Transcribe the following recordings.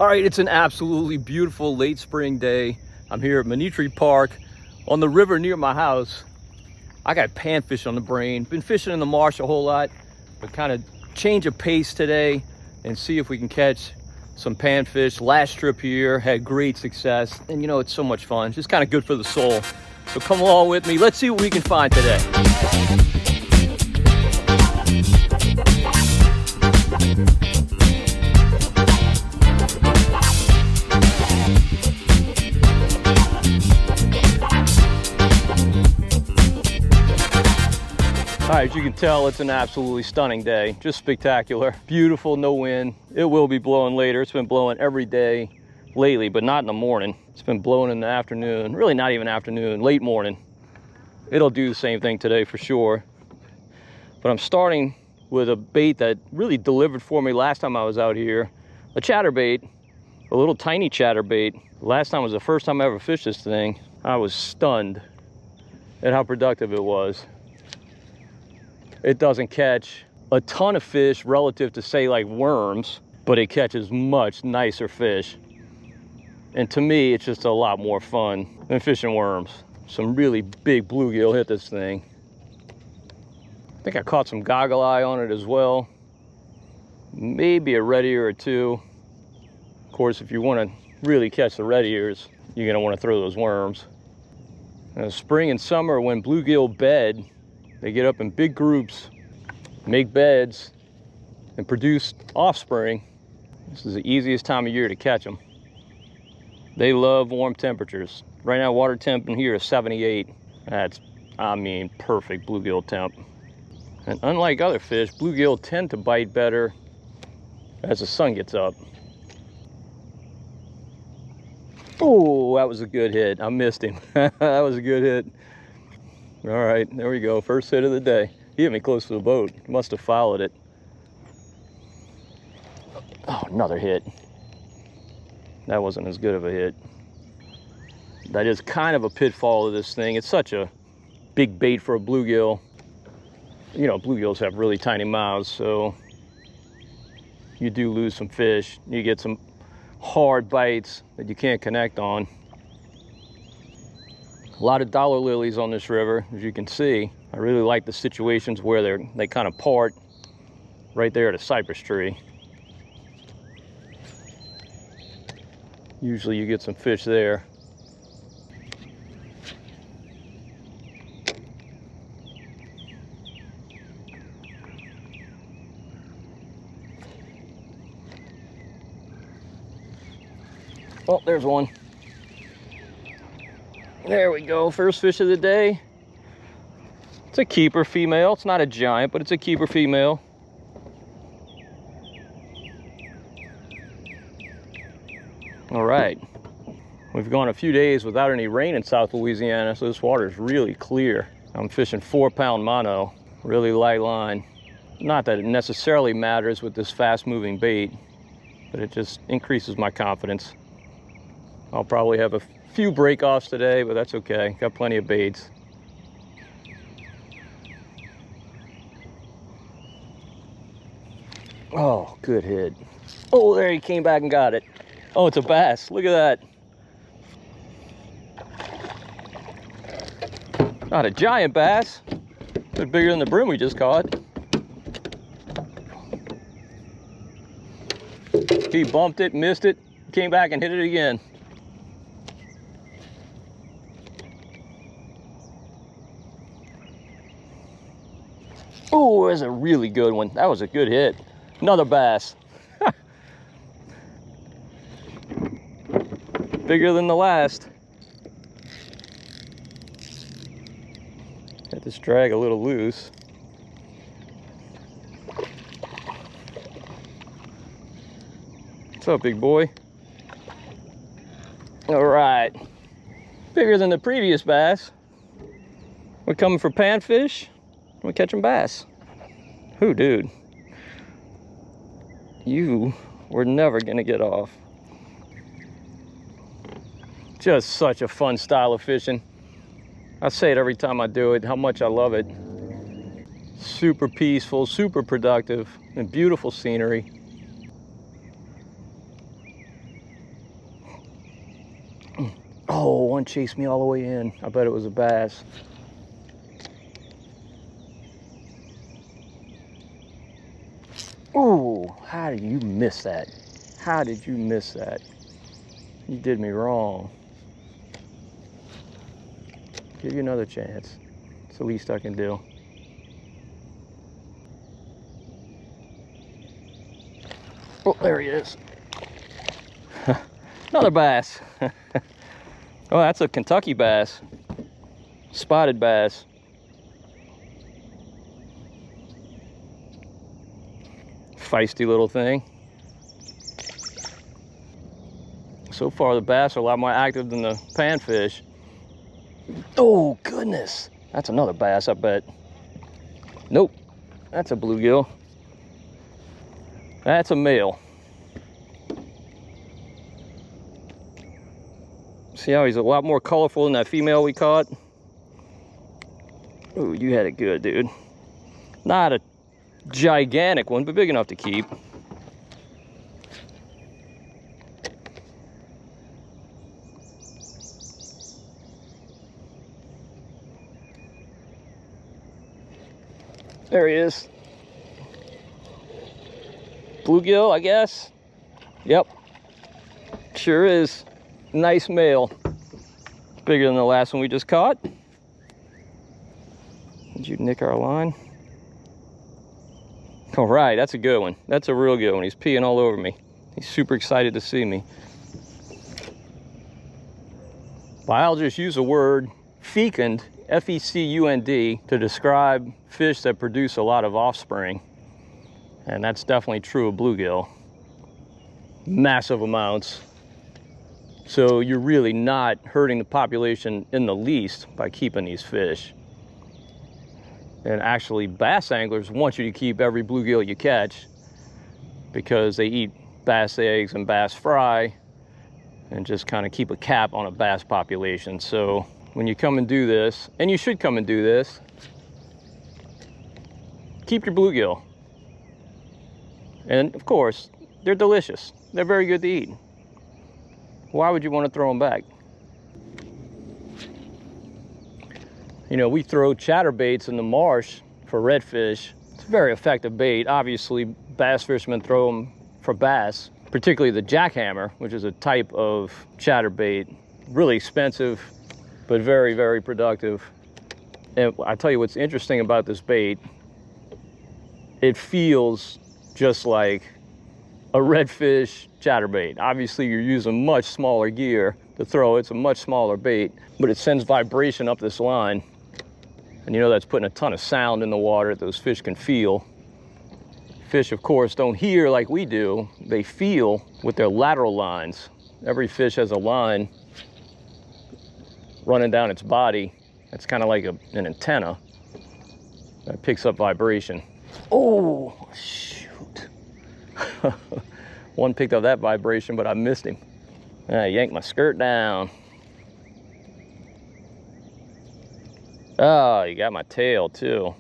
All right, it's an absolutely beautiful late spring day. I'm here at Manitri Park on the river near my house. I got panfish on the brain. Been fishing in the marsh a whole lot, but kind of change of pace today and see if we can catch some panfish. Last trip here had great success, and you know, it's so much fun. Just kind of good for the soul. So come along with me. Let's see what we can find today. All right, as you can tell, it's an absolutely stunning day. Just spectacular. Beautiful, no wind. It will be blowing later. It's been blowing every day lately, but not in the morning. It's been blowing in the afternoon. Really not even afternoon, late morning. It'll do the same thing today for sure. But I'm starting with a bait that really delivered for me last time I was out here. A chatterbait, a little tiny chatterbait. Last time was the first time I ever fished this thing. I was stunned at how productive it was. It doesn't catch a ton of fish relative to, say, like worms, but it catches much nicer fish. And to me, it's just a lot more fun than fishing worms. Some really big bluegill hit this thing. I think I caught some goggleye on it as well. Maybe a red ear or two. Of course, if you want to really catch the red ears, you're going to want to throw those worms. Now, spring and summer, when bluegill bed, they get up in big groups, make beds, and produce offspring. This is the easiest time of year to catch them. They love warm temperatures. Right now, water temp in here is 78. That's, I mean, perfect bluegill temp. And unlike other fish, bluegill tend to bite better as the sun gets up. Oh, that was a good hit. I missed him. That was a good hit. All right, there we go. First hit of the day. He hit me close to the boat. Must have followed it. Oh, another hit. That wasn't as good of a hit. That is kind of a pitfall of this thing. It's such a big bait for a bluegill. You know, bluegills have really tiny mouths, so you do lose some fish. You get some hard bites that you can't connect on. A lot of dollar lilies on this river, as you can see. I really like the situations where they kind of part right there at a cypress tree. Usually you get some fish there. Oh, there's one. There we go, first fish of the day. It's a keeper female. It's not a giant, but it's a keeper female. All right, we've gone a few days without any rain in South Louisiana, so this water is really clear. I'm fishing 4-pound mono, really light line. Not that it necessarily matters with this fast-moving bait, but it just increases my confidence. I'll probably have a few break-offs today, but that's okay. Got plenty of baits. Oh, good hit. Oh, there he came back and got it. Oh, it's a bass. Look at that. Not a giant bass. A bit bigger than the brim we just caught. He bumped it, missed it, came back and hit it again. Oh, that's a really good one. That was a good hit. Another bass. Bigger than the last. Had this drag a little loose. What's up, big boy? All right. Bigger than the previous bass. We're coming for panfish. We're catching bass. Who, dude? You were never gonna get off. Just such a fun style of fishing. I say it every time I do it, how much I love it. Super peaceful, super productive, and beautiful scenery. Oh, one chased me all the way in. I bet it was a bass. Oh, how did you miss that? How did you miss that? You did me wrong. Give you another chance. It's the least I can do. Oh, there he is. Another bass. Oh, that's a Kentucky bass. Spotted bass. Feisty little thing. So far the bass are a lot more active than the panfish. Oh goodness, that's another bass, I bet. Nope, that's a bluegill. That's a male. See how he's a lot more colorful than that female we caught? Oh, you had it good, dude. Not a gigantic one, but big enough to keep. There he is. Bluegill, I guess. Yep. Sure is. Nice male. Bigger than the last one we just caught. Did you nick our line? All right, that's a good one. That's a real good one. He's peeing all over me. He's super excited to see me. Biologists use the word fecund, F-E-C-U-N-D, to describe fish that produce a lot of offspring. And that's definitely true of bluegill. Massive amounts. So you're really not hurting the population in the least by keeping these fish. And actually, bass anglers want you to keep every bluegill you catch because they eat bass eggs and bass fry and just kind of keep a cap on a bass population. So when you come and do this, and you should come and do this, keep your bluegill. And of course, they're delicious. They're very good to eat. Why would you want to throw them back? You know, we throw chatterbaits in the marsh for redfish. It's a very effective bait. Obviously, bass fishermen throw them for bass, particularly the jackhammer, which is a type of chatterbait. Really expensive, but very, very productive. And I tell you what's interesting about this bait, it feels just like a redfish chatterbait. Obviously, you're using much smaller gear to throw. It's a much smaller bait, but it sends vibration up this line. And you know that's putting a ton of sound in the water that those fish can feel. Fish, of course, don't hear like we do. They feel with their lateral lines. Every fish has a line running down its body. It's kind of like an antenna that picks up vibration. Oh, shoot. One picked up that vibration, but I missed him. I yanked my skirt down. Oh, you got my tail too.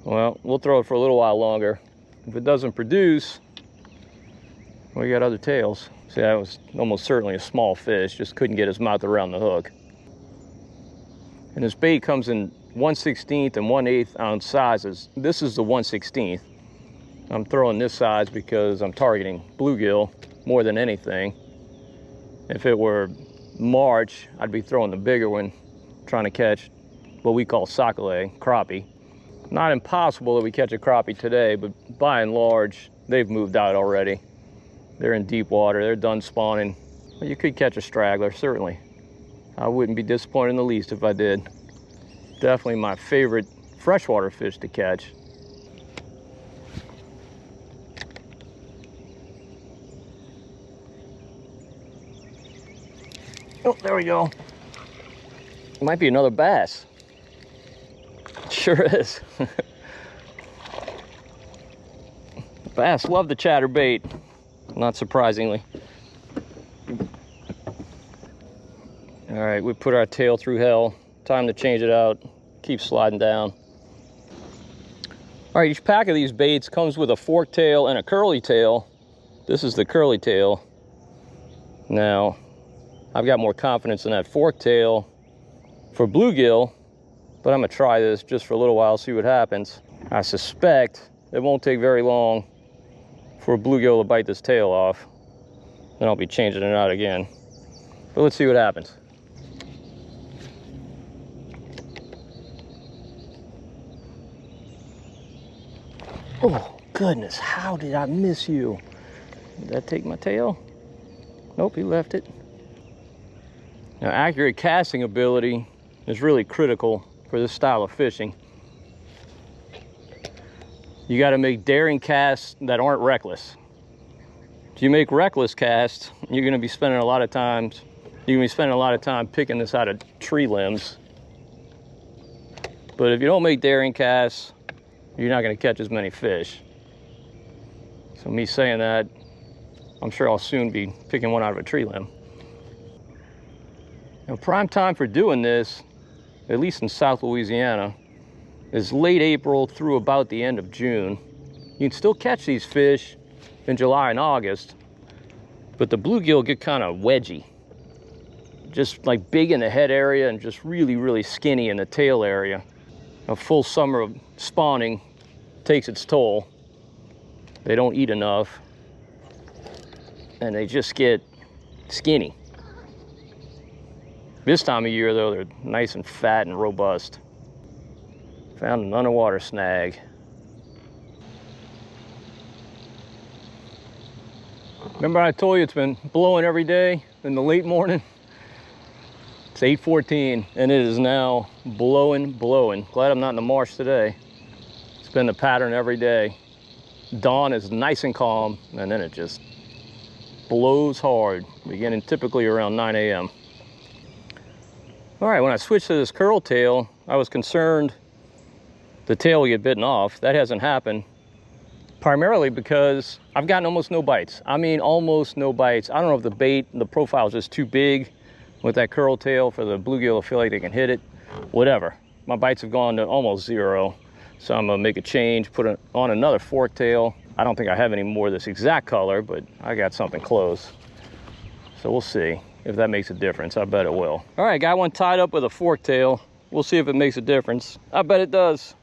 Well, we'll throw it for a little while longer. If it doesn't produce, we got other tails. See, that was almost certainly a small fish, just couldn't get his mouth around the hook. And this bait comes in 1/16 and 1/8 ounce sizes. This is the 1/16. I'm throwing this size because I'm targeting bluegill more than anything. If it were March, I'd be throwing the bigger one, trying to catch what we call sockeye, crappie. Not impossible that we catch a crappie today, but by and large, they've moved out already. They're in deep water, they're done spawning. Well, you could catch a straggler, certainly. I wouldn't be disappointed in the least if I did. Definitely my favorite freshwater fish to catch. Oh, there we go. Might be another bass. Sure is. Bass love the chatterbait, not surprisingly. All right, we put our tail through hell. Time to change it out. Keep sliding down. All right, each pack of these baits comes with a fork tail and a curly tail. This is the curly tail. Now, I've got more confidence in that fork tail for bluegill, but I'm gonna try this just for a little while, see what happens. I suspect it won't take very long for a bluegill to bite this tail off. Then I'll be changing it out again. But let's see what happens. Oh, goodness, how did I miss you? Did that take my tail? Nope, he left it. Now, accurate casting ability is really critical for this style of fishing. You got to make daring casts that aren't reckless. If you make reckless casts, you're going to be spending a lot of time picking this out of tree limbs. But if you don't make daring casts, you're not going to catch as many fish. So me saying that, I'm sure I'll soon be picking one out of a tree limb. Now, prime time for doing this, at least in South Louisiana, is late April through about the end of June. You can still catch these fish in July and August, but the bluegill get kind of wedgy. Just like big in the head area and just really, really skinny in the tail area. A full summer of spawning takes its toll. They don't eat enough, and they just get skinny. This time of year, though, they're nice and fat and robust. Found an underwater snag. Remember I told you it's been blowing every day in the late morning? It's 8:14 and it is now blowing. Glad I'm not in the marsh today. It's been the pattern every day. Dawn is nice and calm, and then it just blows hard, beginning typically around 9 a.m. All right, when I switched to this curl tail, I was concerned the tail would get bitten off. That hasn't happened, primarily because I've gotten almost no bites. I mean, almost no bites. I don't know if the bait, the profile is just too big with that curl tail for the bluegill to feel like they can hit it. Whatever. My bites have gone to almost zero. So I'm gonna make a change, put it on another fork tail. I don't think I have any more of this exact color, but I got something close. So we'll see if that makes a difference. I bet it will. All right, got one tied up with a fork tail. We'll see if it makes a difference. I bet it does.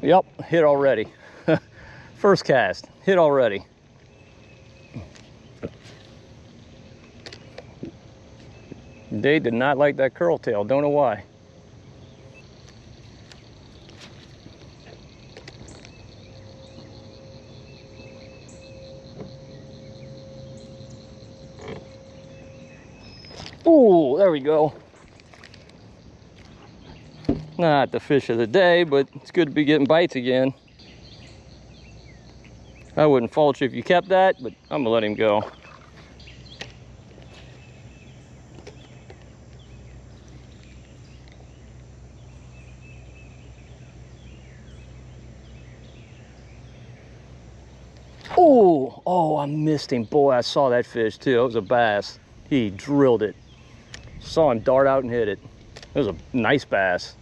Yep, hit already. First cast, hit already. They did not like that curl tail, don't know why. Ooh, there we go. Not the fish of the day, but it's good to be getting bites again. I wouldn't fault you if you kept that, but I'm gonna let him go. Oh, I missed him. Boy, I saw that fish too. It was a bass. He drilled it. Saw him dart out and hit it. It was a nice bass.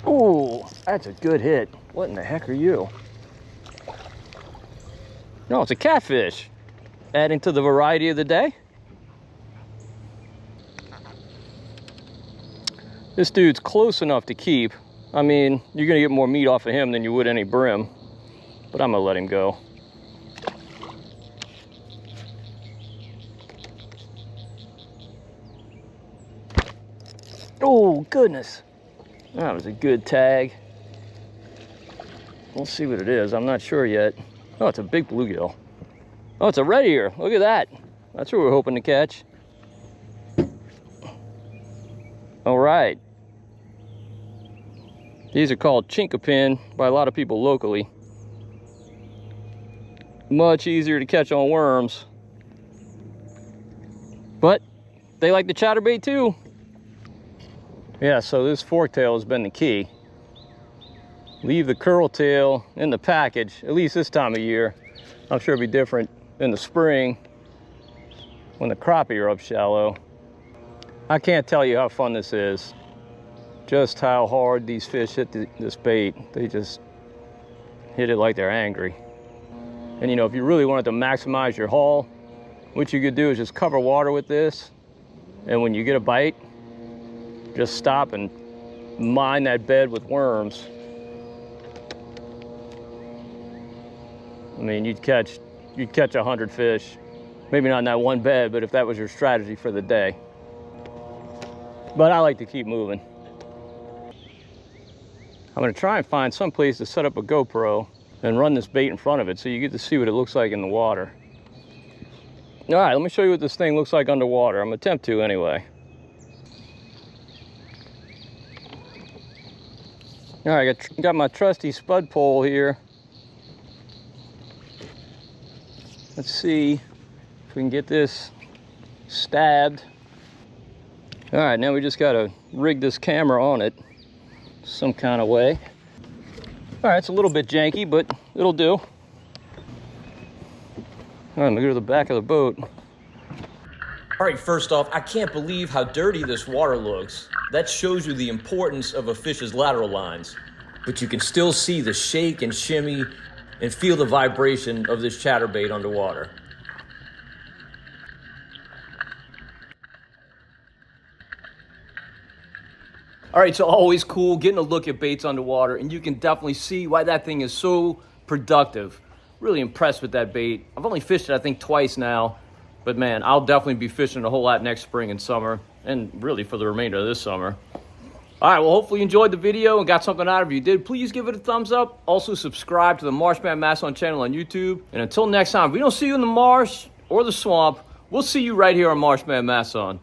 Oh, that's a good hit. What in the heck are you? No, it's a catfish. Adding to the variety of the day. This dude's close enough to keep. I mean, you're gonna get more meat off of him than you would any brim, but I'm gonna let him go. Oh, goodness. That was a good tag. We'll see what it is. I'm not sure yet. Oh, it's a big bluegill. Oh, it's a redear. Look at that. That's what we're hoping to catch. All right. These are called chinkapin by a lot of people locally. Much easier to catch on worms. But they like the chatterbait too. Yeah, so this fork tail has been the key. Leave the curl tail in the package, at least this time of year. I'm sure it'll be different in the spring when the crappie are up shallow. I can't tell you how fun this is. Just how hard these fish hit this bait. They just hit it like they're angry. And you know, if you really wanted to maximize your haul, what you could do is just cover water with this, and when you get a bite, just stop and mine that bed with worms. I mean, you'd catch 100 fish. Maybe not in that one bed, but if that was your strategy for the day. But I like to keep moving. I'm gonna try and find some place to set up a GoPro and run this bait in front of it so you get to see what it looks like in the water. All right, let me show you what this thing looks like underwater. I'm gonna attempt to anyway. All right, I got my trusty spud pole here. Let's see if we can get this stabbed. All right, now we just gotta rig this camera on it some kind of way. All right, it's a little bit janky, but it'll do. All right, I'm gonna go to the back of the boat. All right, first off, I can't believe how dirty this water looks. That shows you the importance of a fish's lateral lines. But you can still see the shake and shimmy and feel the vibration of this chatterbait underwater. All right, so always cool getting a look at baits underwater, and you can definitely see why that thing is so productive. Really impressed with that bait. I've only fished it, I think, twice now, but man, I'll definitely be fishing a whole lot next spring and summer, and really for the remainder of this summer. All right, well, hopefully you enjoyed the video and got something out of it. If you did, please give it a thumbs up. Also, subscribe to the Marshman Masson channel on YouTube. And until next time, if we don't see you in the marsh or the swamp, we'll see you right here on Marshman Masson.